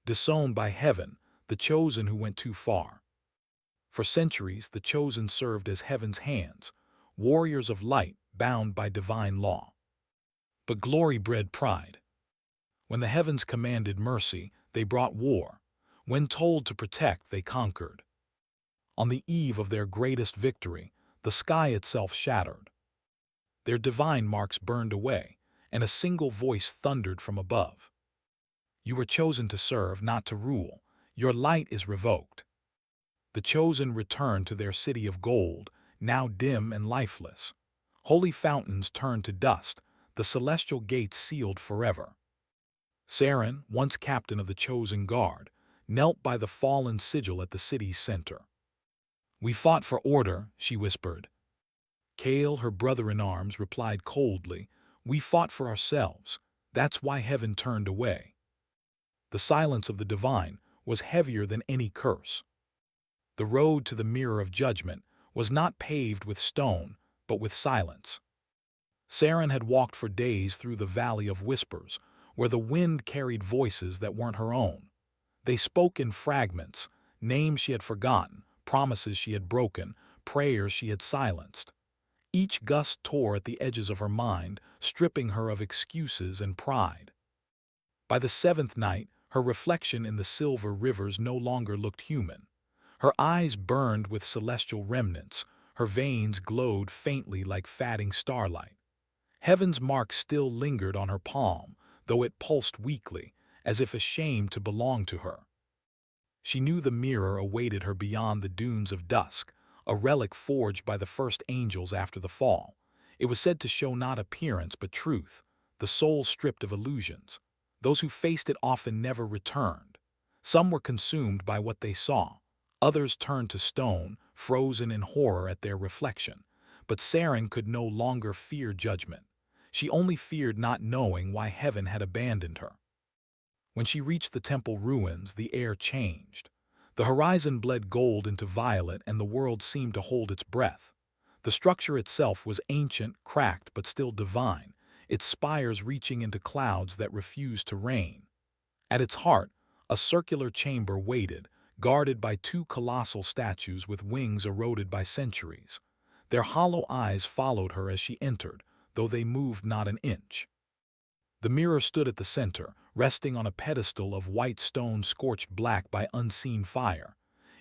Disowned by heaven, the chosen who went too far. For centuries, the chosen served as heaven's hands, warriors of light bound by divine law. But glory bred pride. When the heavens commanded mercy, they brought war. When told to protect, they conquered. On the eve of their greatest victory, the sky itself shattered. Their divine marks burned away, and a single voice thundered from above. You were chosen to serve, not to rule. Your light is revoked. The chosen returned to their city of gold, now dim and lifeless. Holy fountains turned to dust, the celestial gates sealed forever. Saren, once captain of the chosen guard, knelt by the fallen sigil at the city's center. We fought for order, she whispered. Kale, her brother-in-arms, replied coldly, we fought for ourselves. That's why heaven turned away. The silence of the divine was heavier than any curse. The road to the mirror of judgment was not paved with stone, but with silence. Saren had walked for days through the valley of whispers, where the wind carried voices that weren't her own. They spoke in fragments, names she had forgotten, promises she had broken, prayers she had silenced. Each gust tore at the edges of her mind, stripping her of excuses and pride. By the seventh night, her reflection in the silver rivers no longer looked human. Her eyes burned with celestial remnants, her veins glowed faintly like fading starlight. Heaven's mark still lingered on her palm, though it pulsed weakly, as if ashamed to belong to her. She knew the mirror awaited her beyond the dunes of dusk, a relic forged by the first angels after the fall. It was said to show not appearance but truth, the soul stripped of illusions. Those who faced it often never returned. Some were consumed by what they saw. Others turned to stone, frozen in horror at their reflection. But Saren could no longer fear judgment. She only feared not knowing why heaven had abandoned her. When she reached the temple ruins, the air changed. The horizon bled gold into violet, and the world seemed to hold its breath. The structure itself was ancient, cracked, but still divine, its spires reaching into clouds that refused to rain. At its heart, a circular chamber waited, guarded by two colossal statues with wings eroded by centuries. Their hollow eyes followed her as she entered, though they moved not an inch. The mirror stood at the center, resting on a pedestal of white stone scorched black by unseen fire.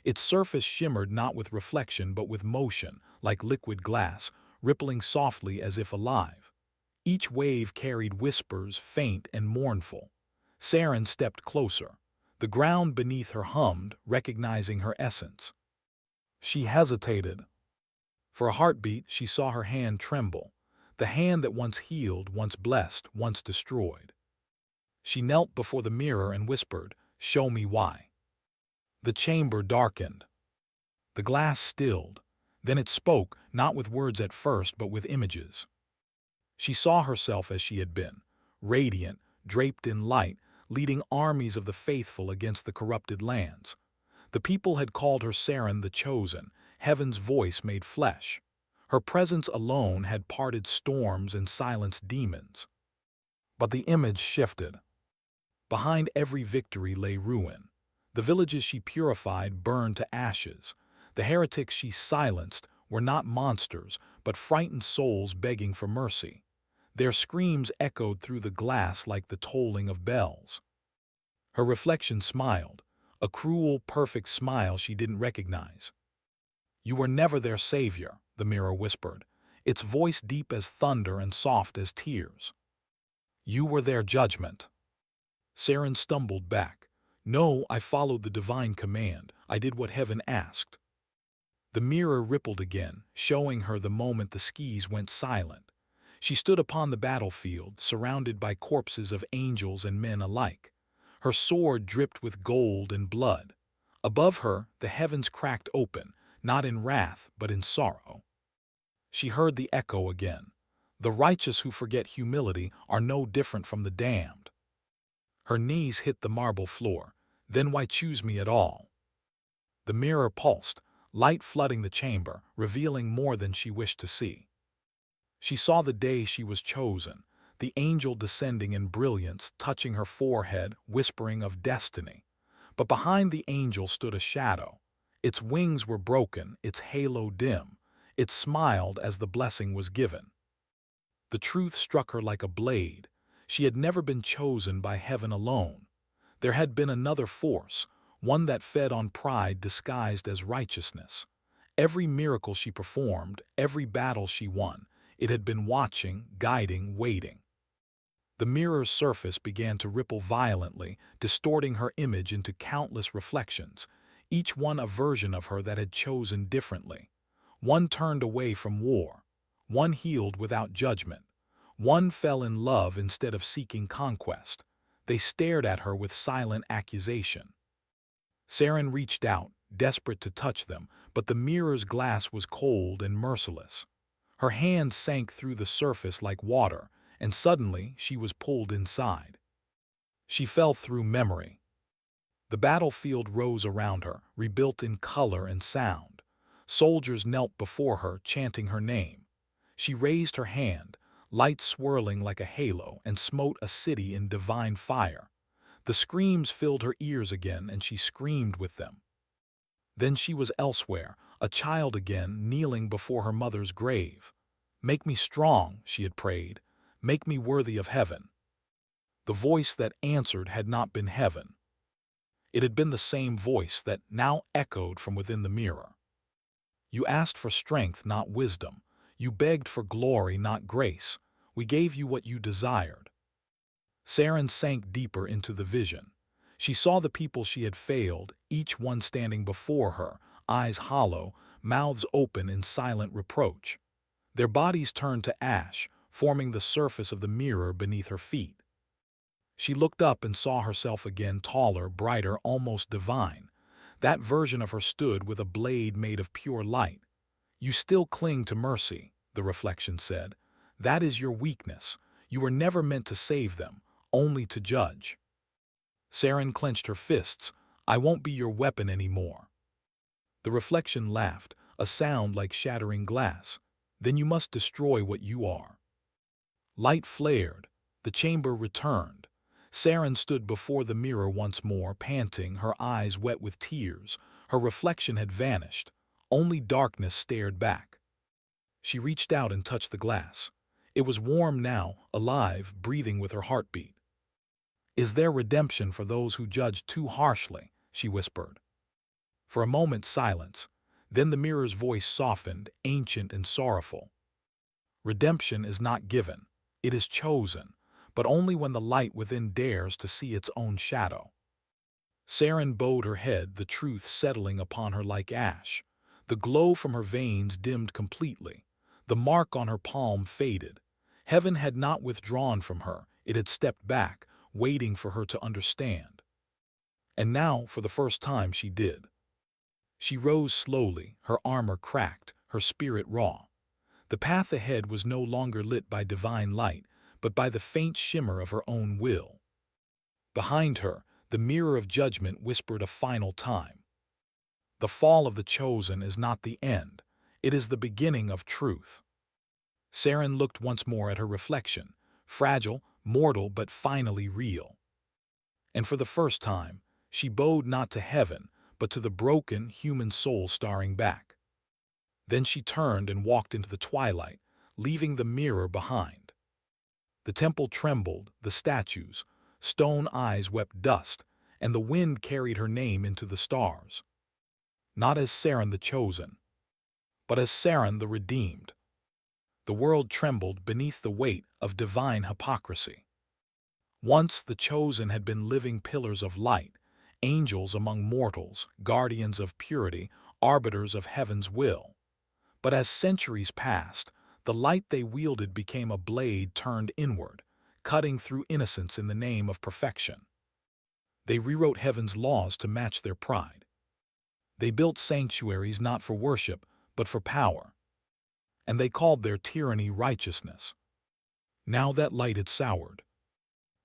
Its surface shimmered not with reflection but with motion, like liquid glass, rippling softly as if alive. Each wave carried whispers, faint and mournful. Saren stepped closer. The ground beneath her hummed, recognizing her essence. She hesitated. For a heartbeat, she saw her hand tremble, the hand that once healed, once blessed, once destroyed. She knelt before the mirror and whispered, "Show me why." The chamber darkened. The glass stilled. Then it spoke, not with words at first, but with images. She saw herself as she had been, radiant, draped in light, leading armies of the faithful against the corrupted lands. The people had called her Saren the Chosen, heaven's voice made flesh. Her presence alone had parted storms and silenced demons. But the image shifted. Behind every victory lay ruin. The villages she purified burned to ashes. The heretics she silenced were not monsters, but frightened souls begging for mercy. Their screams echoed through the glass like the tolling of bells. Her reflection smiled, a cruel, perfect smile she didn't recognize. "You were never their savior," the mirror whispered, its voice deep as thunder and soft as tears. "You were their judgment." Saren stumbled back. "No, I followed the divine command. I did what heaven asked." The mirror rippled again, showing her the moment the skis went silent. She stood upon the battlefield, surrounded by corpses of angels and men alike. Her sword dripped with gold and blood. Above her, the heavens cracked open, not in wrath, but in sorrow. She heard the echo again. "The righteous who forget humility are no different from the damned." Her knees hit the marble floor. "Then why choose me at all?" The mirror pulsed, light flooding the chamber, revealing more than she wished to see. She saw the day she was chosen, the angel descending in brilliance, touching her forehead, whispering of destiny. But behind the angel stood a shadow. Its wings were broken, its halo dim. It smiled as the blessing was given. The truth struck her like a blade. She had never been chosen by heaven alone. There had been another force, one that fed on pride disguised as righteousness. Every miracle she performed, every battle she won, it had been watching, guiding, waiting. The mirror's surface began to ripple violently, distorting her image into countless reflections, each one a version of her that had chosen differently. One turned away from war. One healed without judgment. One fell in love instead of seeking conquest. They stared at her with silent accusation. Saren reached out, desperate to touch them, but the mirror's glass was cold and merciless. Her hand sank through the surface like water, and suddenly she was pulled inside. She fell through memory. The battlefield rose around her, rebuilt in color and sound. Soldiers knelt before her, chanting her name. She raised her hand, light swirling like a halo, and smote a city in divine fire. The screams filled her ears again, and she screamed with them. Then she was elsewhere, a child again, kneeling before her mother's grave. "Make me strong," she had prayed. "Make me worthy of heaven." The voice that answered had not been heaven. It had been the same voice that now echoed from within the mirror. "You asked for strength, not wisdom. You begged for glory, not grace. We gave you what you desired." Saren sank deeper into the vision. She saw the people she had failed, each one standing before her, eyes hollow, mouths open in silent reproach. Their bodies turned to ash, forming the surface of the mirror beneath her feet. She looked up and saw herself again, taller, brighter, almost divine. That version of her stood with a blade made of pure light. "You still cling to mercy," the reflection said. "That is your weakness. You were never meant to save them, only to judge." Saren clenched her fists. "I won't be your weapon anymore." The reflection laughed, a sound like shattering glass. "Then you must destroy what you are." Light flared. The chamber returned. Saren stood before the mirror once more, panting, her eyes wet with tears. Her reflection had vanished. Only darkness stared back. She reached out and touched the glass. It was warm now, alive, breathing with her heartbeat. "Is there redemption for those who judge too harshly?" she whispered. For a moment, silence. Then the mirror's voice softened, ancient and sorrowful. "Redemption is not given. It is chosen, but only when the light within dares to see its own shadow." Saren bowed her head, the truth settling upon her like ash. The glow from her veins dimmed completely. The mark on her palm faded. Heaven had not withdrawn from her, it had stepped back, waiting for her to understand. And now, for the first time, she did. She rose slowly, her armor cracked, her spirit raw. The path ahead was no longer lit by divine light, but by the faint shimmer of her own will. Behind her, the mirror of judgment whispered a final time. "The fall of the chosen is not the end. It is the beginning of truth." Saren looked once more at her reflection, fragile, mortal, but finally real. And for the first time, she bowed not to heaven, but to the broken, human soul staring back. Then she turned and walked into the twilight, leaving the mirror behind. The temple trembled, the statues, stone eyes wept dust, and the wind carried her name into the stars. Not as Saren the chosen, but as Saren the redeemed. The world trembled beneath the weight of divine hypocrisy. Once the chosen had been living pillars of light, angels among mortals, guardians of purity, arbiters of heaven's will. But as centuries passed, the light they wielded became a blade turned inward, cutting through innocence in the name of perfection. They rewrote heaven's laws to match their pride. They built sanctuaries not for worship, but for power. And they called their tyranny righteousness. Now that light had soured.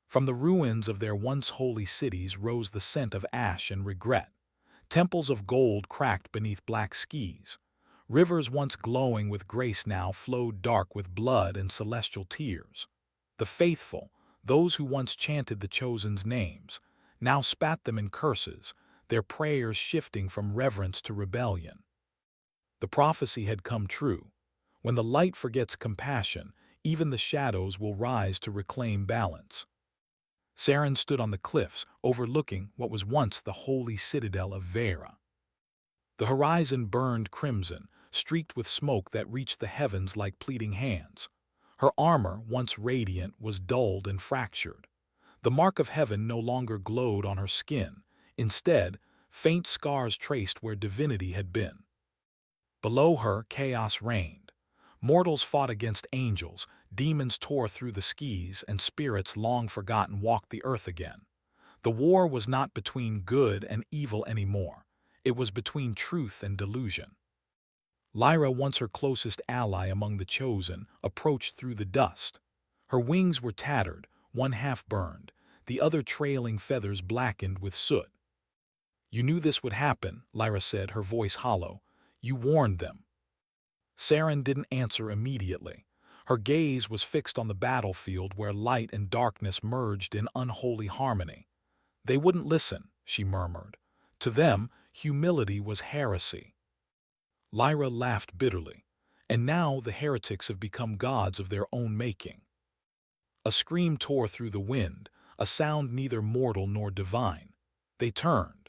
From the ruins of their once holy cities rose the scent of ash and regret. Temples of gold cracked beneath black skies. Rivers once glowing with grace now flowed dark with blood and celestial tears. The faithful, those who once chanted the chosen's names, now spat them in curses, their prayers shifting from reverence to rebellion. The prophecy had come true. When the light forgets compassion, even the shadows will rise to reclaim balance. Saren stood on the cliffs, overlooking what was once the holy citadel of Vera. The horizon burned crimson, streaked with smoke that reached the heavens like pleading hands. Her armor, once radiant, was dulled and fractured. The mark of heaven no longer glowed on her skin. Instead, faint scars traced where divinity had been. Below her, chaos reigned. Mortals fought against angels, demons tore through the skies, and spirits long forgotten walked the earth again. The war was not between good and evil anymore. It was between truth and delusion. Lyra, once her closest ally among the chosen, approached through the dust. Her wings were tattered, one half burned, the other trailing feathers blackened with soot. "You knew this would happen," Lyra said, her voice hollow. "You warned them." Saren didn't answer immediately. Her gaze was fixed on the battlefield where light and darkness merged in unholy harmony. "They wouldn't listen," she murmured. "To them, humility was heresy." Lyra laughed bitterly. "And now the heretics have become gods of their own making." A scream tore through the wind, a sound neither mortal nor divine. They turned.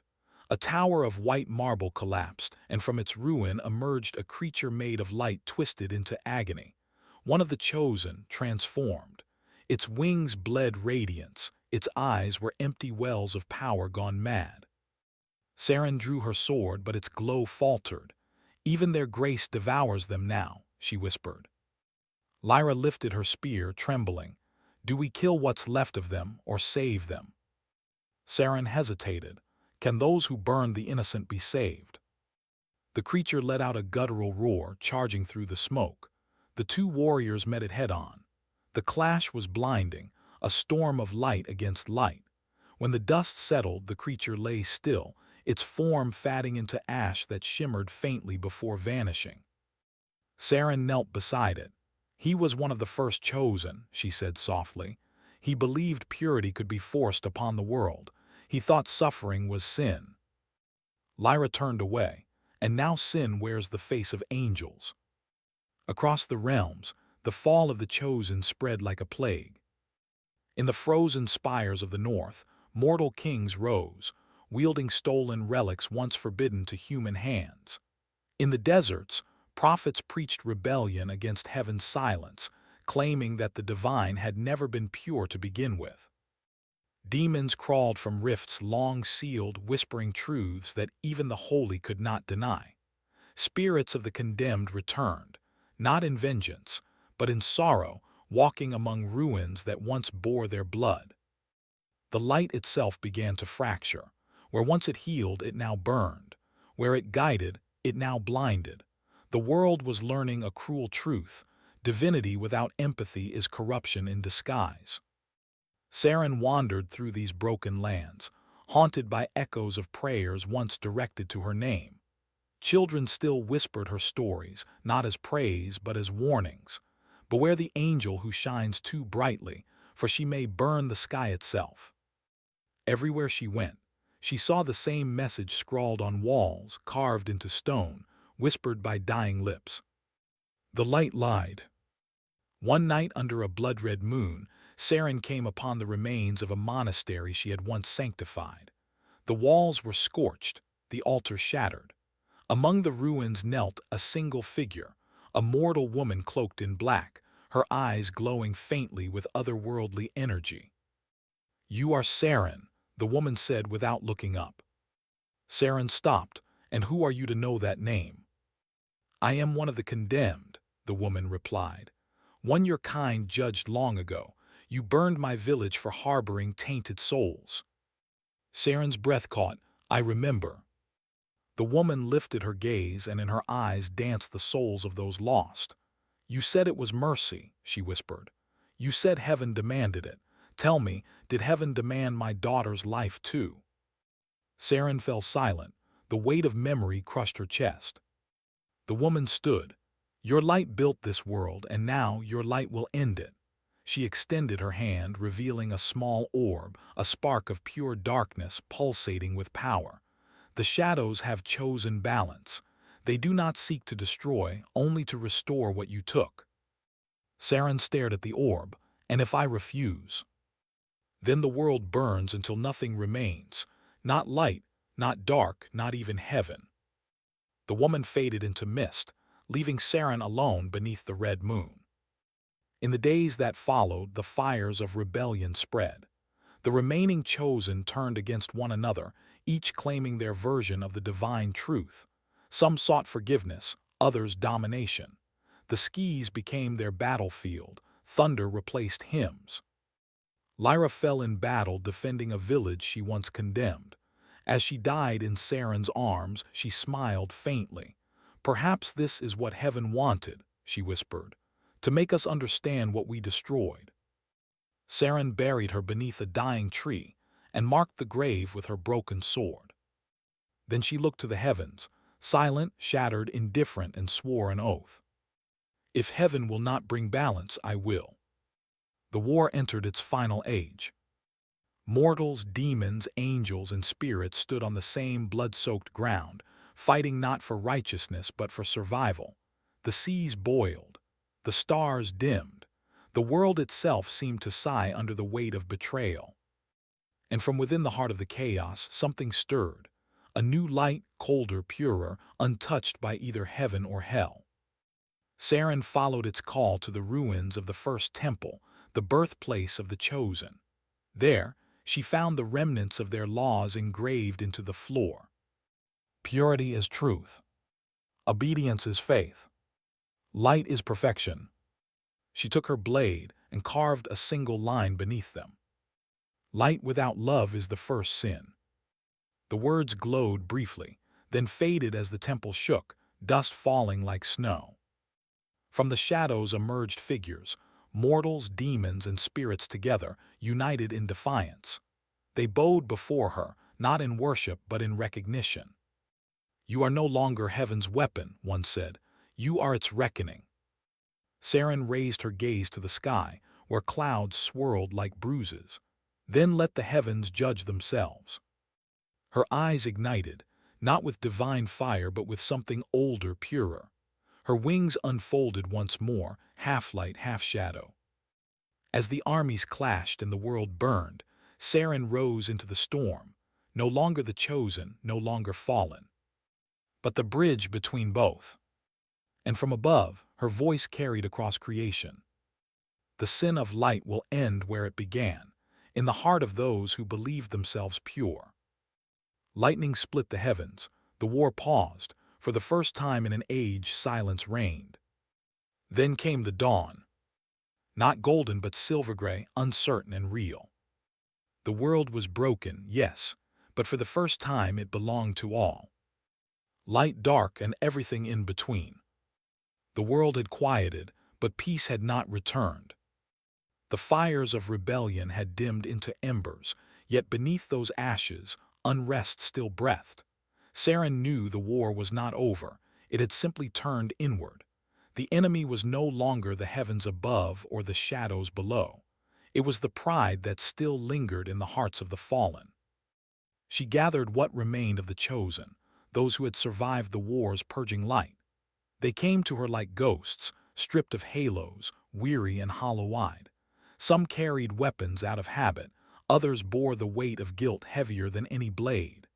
A tower of white marble collapsed, and from its ruin emerged a creature made of light twisted into agony. One of the chosen, transformed. Its wings bled radiance, its eyes were empty wells of power gone mad. Saren drew her sword, but its glow faltered. "Even their grace devours them now," she whispered. Lyra lifted her spear, trembling. "Do we kill what's left of them, or save them?" Saren hesitated. "Can those who burn the innocent be saved?" The creature let out a guttural roar, charging through the smoke. The two warriors met it head-on. The clash was blinding, a storm of light against light. When the dust settled, the creature lay still, its form fading into ash that shimmered faintly before vanishing. Saren knelt beside it. "He was one of the first chosen," she said softly. "He believed purity could be forced upon the world. He thought suffering was sin." Lyra turned away. "And now sin wears the face of angels." Across the realms, the fall of the chosen spread like a plague. In the frozen spires of the north, mortal kings rose, wielding stolen relics once forbidden to human hands. In the deserts, prophets preached rebellion against heaven's silence, claiming that the divine had never been pure to begin with. Demons crawled from rifts long sealed, whispering truths that even the holy could not deny. Spirits of the condemned returned, not in vengeance, but in sorrow, walking among ruins that once bore their blood. The light itself began to fracture. Where once it healed, it now burned. Where it guided, it now blinded. The world was learning a cruel truth. Divinity without empathy is corruption in disguise. Saren wandered through these broken lands, haunted by echoes of prayers once directed to her name. Children still whispered her stories, not as praise but as warnings. "Beware the angel who shines too brightly, for she may burn the sky itself." Everywhere she went, she saw the same message scrawled on walls, carved into stone, whispered by dying lips. The light lied. One night under a blood-red moon, Saren came upon the remains of a monastery she had once sanctified. The walls were scorched, the altar shattered. Among the ruins knelt a single figure, a mortal woman cloaked in black, her eyes glowing faintly with otherworldly energy. "You are Saren," the woman said without looking up. Saren stopped. "And who are you to know that name?" "I am one of the condemned," the woman replied. "One your kind judged long ago. You burned my village for harboring tainted souls." Saren's breath caught. "I remember." The woman lifted her gaze, and in her eyes danced the souls of those lost. "You said it was mercy," she whispered. "You said heaven demanded it. Tell me, did heaven demand my daughter's life too?" Saren fell silent. The weight of memory crushed her chest. The woman stood. "Your light built this world, and now your light will end it. She extended her hand, revealing a small orb, a spark of pure darkness pulsating with power. The shadows have chosen balance. They do not seek to destroy, only to restore what you took. Saren stared at the orb. And if I refuse? Then the world burns until nothing remains. Not light, not dark, not even heaven. The woman faded into mist, leaving Saren alone beneath the red moon. In the days that followed, the fires of rebellion spread. The remaining chosen turned against one another, each claiming their version of the divine truth. Some sought forgiveness, others domination. The skies became their battlefield. Thunder replaced hymns. Lyra fell in battle defending a village she once condemned. As she died in Saren's arms, she smiled faintly. "Perhaps this is what heaven wanted," she whispered, "to make us understand what we destroyed." Saren buried her beneath a dying tree and marked the grave with her broken sword. Then she looked to the heavens, silent, shattered, indifferent, and swore an oath. "If heaven will not bring balance, I will." The war entered its final age. Mortals, demons, angels, and spirits stood on the same blood-soaked ground, fighting not for righteousness but for survival. The seas boiled. The stars dimmed. The world itself seemed to sigh under the weight of betrayal. And from within the heart of the chaos, something stirred. A new light, colder, purer, untouched by either heaven or hell. Saren followed its call to the ruins of the first temple, the birthplace of the chosen. There, she found the remnants of their laws engraved into the floor. Purity is truth. Obedience is faith. Light is perfection. She took her blade and carved a single line beneath them. Light without love is the first sin. The words glowed briefly, then faded as the temple shook, dust falling like snow. From the shadows emerged figures, mortals, demons, and spirits together, united in defiance. They bowed before her, not in worship but in recognition. "You are no longer heaven's weapon," one said. "You are its reckoning." Saren raised her gaze to the sky, where clouds swirled like bruises. "Then let the heavens judge themselves." Her eyes ignited, not with divine fire but with something older, purer. Her wings unfolded once more, half light, half shadow. As the armies clashed and the world burned, Saren rose into the storm, no longer the chosen, no longer fallen, but the bridge between both. And from above, her voice carried across creation. "The sin of light will end where it began, in the heart of those who believe themselves pure." Lightning split the heavens. The war paused. For the first time in an age, silence reigned. Then came the dawn. Not golden but silver-gray, uncertain and real. The world was broken, yes, but for the first time it belonged to all. Light, dark, and everything in between. The world had quieted, but peace had not returned. The fires of rebellion had dimmed into embers, yet beneath those ashes, unrest still breathed. Saren knew the war was not over. It had simply turned inward. The enemy was no longer the heavens above or the shadows below. It was the pride that still lingered in the hearts of the fallen. She gathered what remained of the chosen, those who had survived the war's purging light. They came to her like ghosts, stripped of halos, weary and hollow-eyed. Some carried weapons out of habit, others bore the weight of guilt heavier than any blade.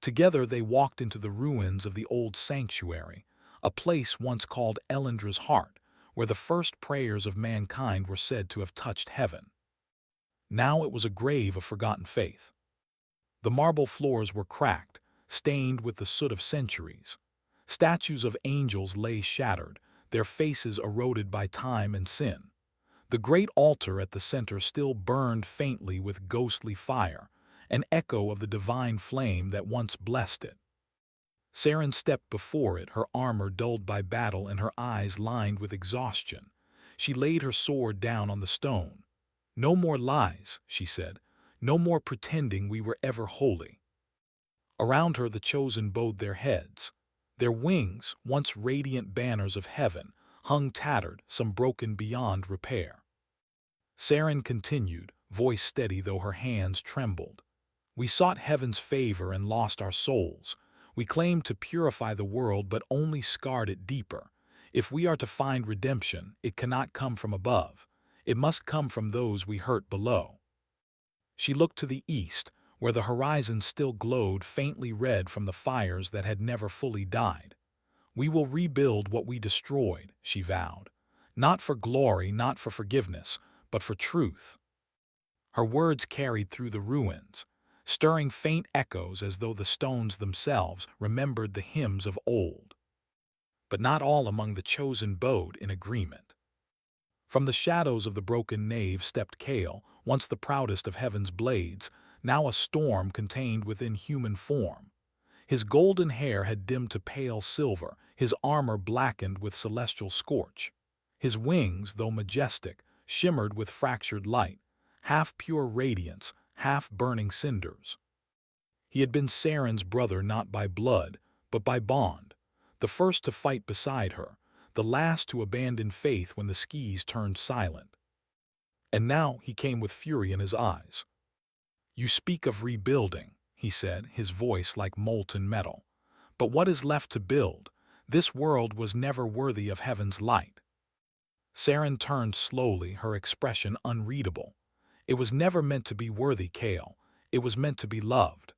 Together they walked into the ruins of the old sanctuary, a place once called Elendra's heart, where the first prayers of mankind were said to have touched heaven. Now it was a grave of forgotten faith. The marble floors were cracked, stained with the soot of centuries. Statues of angels lay shattered, their faces eroded by time and sin. The great altar at the center still burned faintly with ghostly fire, an echo of the divine flame that once blessed it. Saren stepped before it, her armor dulled by battle and her eyes lined with exhaustion. She laid her sword down on the stone. "No more lies," she said. "No more pretending we were ever holy." Around her the chosen bowed their heads. Their wings, once radiant banners of heaven, hung tattered, some broken beyond repair. Saren continued, voice steady though her hands trembled. We sought heaven's favor and lost our souls. We claimed to purify the world but only scarred it deeper. If we are to find redemption, it cannot come from above. It must come from those we hurt below. She looked to the east, where the horizon still glowed faintly red from the fires that had never fully died. We will rebuild what we destroyed, she vowed. Not for glory, not for forgiveness, but for truth. Her words carried through the ruins, stirring faint echoes as though the stones themselves remembered the hymns of old. But not all among the chosen bowed in agreement. From the shadows of the broken nave stepped Kale, once the proudest of heaven's blades, now a storm contained within human form. His golden hair had dimmed to pale silver, his armor blackened with celestial scorch. His wings, though majestic, shimmered with fractured light, half pure radiance, half burning cinders. He had been Saren's brother not by blood, but by bond, the first to fight beside her, the last to abandon faith when the skis turned silent. And now he came with fury in his eyes. "You speak of rebuilding," he said, his voice like molten metal. "But what is left to build? This world was never worthy of heaven's light." Saren turned slowly, her expression unreadable. "It was never meant to be worthy, Kale. It was meant to be loved."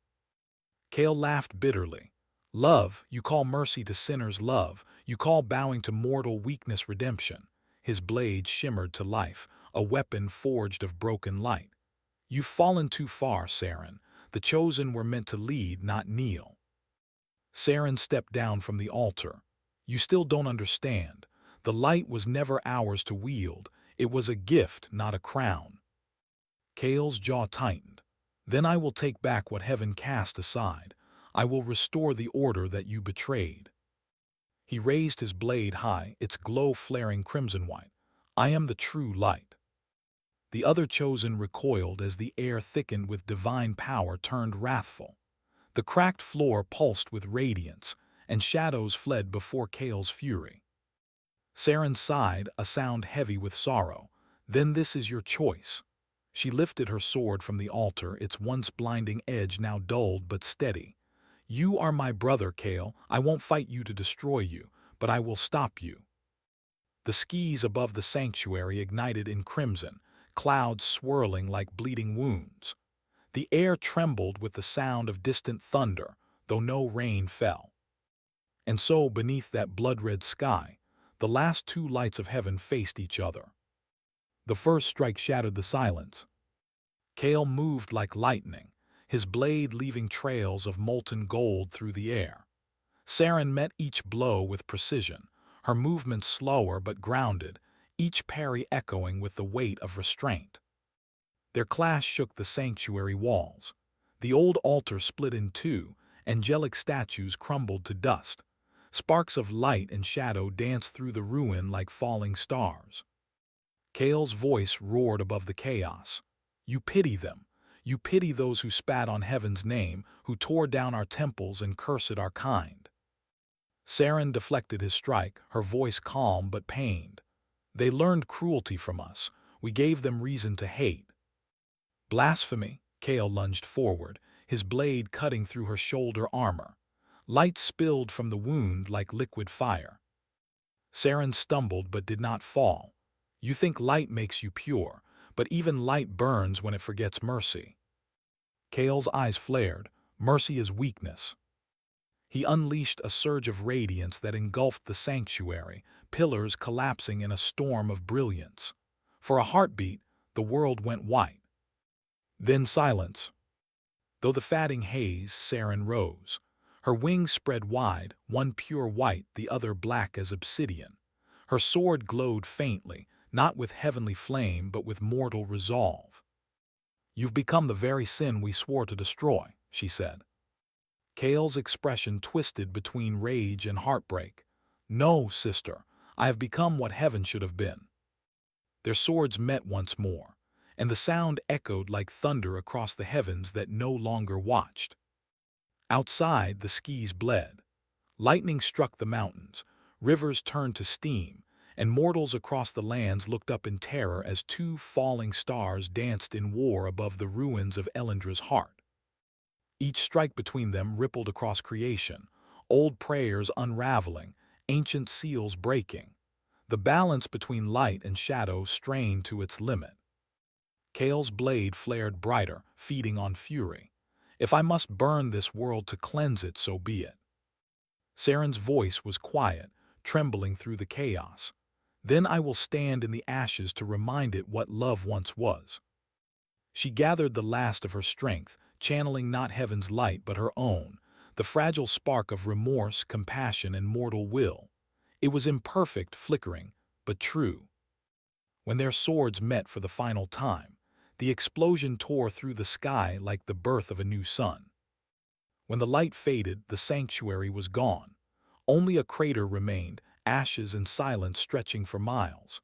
Kale laughed bitterly. "Love, you call mercy to sinners love, you call bowing to mortal weakness redemption." His blade shimmered to life, a weapon forged of broken light. "You've fallen too far, Saren. The chosen were meant to lead, not kneel." Saren stepped down from the altar. "You still don't understand. The light was never ours to wield. It was a gift, not a crown." Kale's jaw tightened. "Then I will take back what heaven cast aside. I will restore the order that you betrayed." He raised his blade high, its glow flaring crimson-white. "I am the true light." The other chosen recoiled as the air thickened with divine power turned wrathful. The cracked floor pulsed with radiance, and shadows fled before Kale's fury. Saren sighed, a sound heavy with sorrow. "Then this is your choice." She lifted her sword from the altar, its once blinding edge now dulled but steady. "You are my brother, Kale. I won't fight you to destroy you, but I will stop you." The skis above the sanctuary ignited in crimson, clouds swirling like bleeding wounds. The air trembled with the sound of distant thunder, though no rain fell. And so, beneath that blood-red sky, the last two lights of heaven faced each other. The first strike shattered the silence. Kale moved like lightning, his blade leaving trails of molten gold through the air. Saren met each blow with precision, her movements slower but grounded, each parry echoing with the weight of restraint. Their clash shook the sanctuary walls. The old altar split in two, angelic statues crumbled to dust. Sparks of light and shadow danced through the ruin like falling stars. Kale's voice roared above the chaos. "You pity them. You pity those who spat on heaven's name, who tore down our temples and cursed our kind." Saren deflected his strike, her voice calm but pained. "They learned cruelty from us. We gave them reason to hate." "Blasphemy!" Kale lunged forward, his blade cutting through her shoulder armor. Light spilled from the wound like liquid fire. Saren stumbled but did not fall. "You think light makes you pure, but even light burns when it forgets mercy." Kale's eyes flared. "Mercy is weakness." He unleashed a surge of radiance that engulfed the sanctuary, pillars collapsing in a storm of brilliance. For a heartbeat, the world went white. Then silence. Though the fatting haze, Saren rose. Her wings spread wide, one pure white, the other black as obsidian. Her sword glowed faintly, not with heavenly flame but with mortal resolve. "You've become the very sin we swore to destroy," she said. Kale's expression twisted between rage and heartbreak. "No, sister, I have become what heaven should have been." Their swords met once more, and the sound echoed like thunder across the heavens that no longer watched. Outside, the skis bled. Lightning struck the mountains, rivers turned to steam, and mortals across the lands looked up in terror as two falling stars danced in war above the ruins of Elendra's heart. Each strike between them rippled across creation, old prayers unraveling, ancient seals breaking. The balance between light and shadow strained to its limit. Kale's blade flared brighter, feeding on fury. If I must burn this world to cleanse it, so be it. Saren's voice was quiet, trembling through the chaos. Then I will stand in the ashes to remind it what love once was. She gathered the last of her strength, channeling not heaven's light but her own, the fragile spark of remorse, compassion, and mortal will. It was imperfect, flickering, but true. When their swords met for the final time, the explosion tore through the sky like the birth of a new sun. When the light faded, the sanctuary was gone. Only a crater remained, ashes and silence stretching for miles.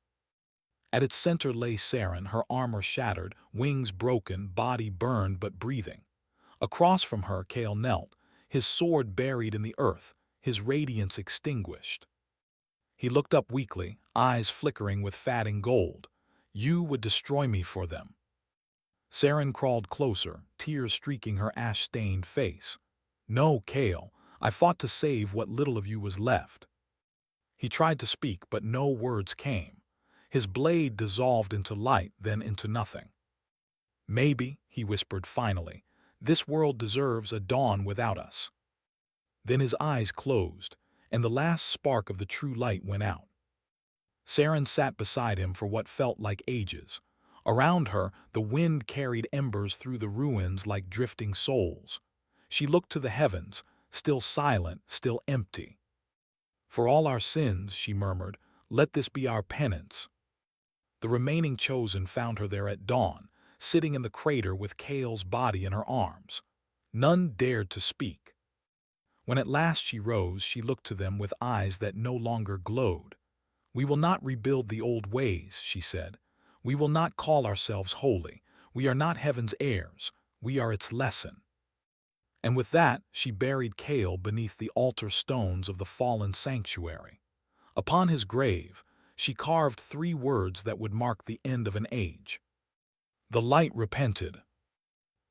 At its center lay Saren, her armor shattered, wings broken, body burned but breathing. Across from her, Kale knelt, his sword buried in the earth, his radiance extinguished. He looked up weakly, eyes flickering with fatting gold. You would destroy me for them. Saren crawled closer, tears streaking her ash-stained face. No, Kale, I fought to save what little of you was left. He tried to speak, but no words came. His blade dissolved into light, then into nothing. Maybe, he whispered finally, this world deserves a dawn without us. Then his eyes closed, and the last spark of the true light went out. Saren sat beside him for what felt like ages. Around her, the wind carried embers through the ruins like drifting souls. She looked to the heavens, still silent, still empty. For all our sins, she murmured, let this be our penance. The remaining chosen found her there at dawn, sitting in the crater with Kale's body in her arms. None dared to speak. When at last she rose, she looked to them with eyes that no longer glowed. We will not rebuild the old ways, she said. We will not call ourselves holy. We are not heaven's heirs. We are its lesson. And with that, she buried Kale beneath the altar stones of the fallen sanctuary. Upon his grave, she carved 3 words that would mark the end of an age. The light repented.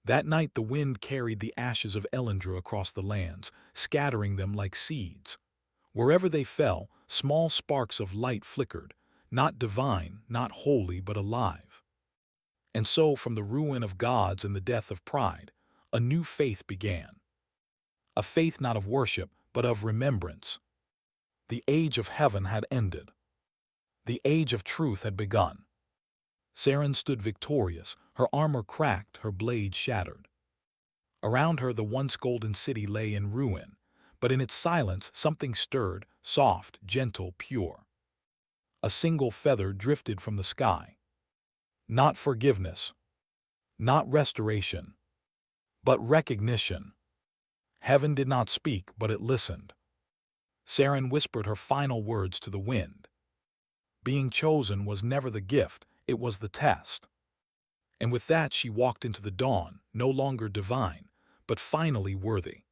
That night the wind carried the ashes of Elendra across the lands, scattering them like seeds. Wherever they fell, small sparks of light flickered, not divine, not holy, but alive. And so, from the ruin of gods and the death of pride, a new faith began. A faith not of worship, but of remembrance. The age of heaven had ended. The age of truth had begun. Saren stood victorious, her armor cracked, her blade shattered. Around her the once golden city lay in ruin, but in its silence something stirred, soft, gentle, pure. A single feather drifted from the sky. Not forgiveness, not restoration, but recognition. Heaven did not speak, but it listened. Saren whispered her final words to the wind. Being chosen was never the gift, it was the test. And with that she walked into the dawn, no longer divine, but finally worthy.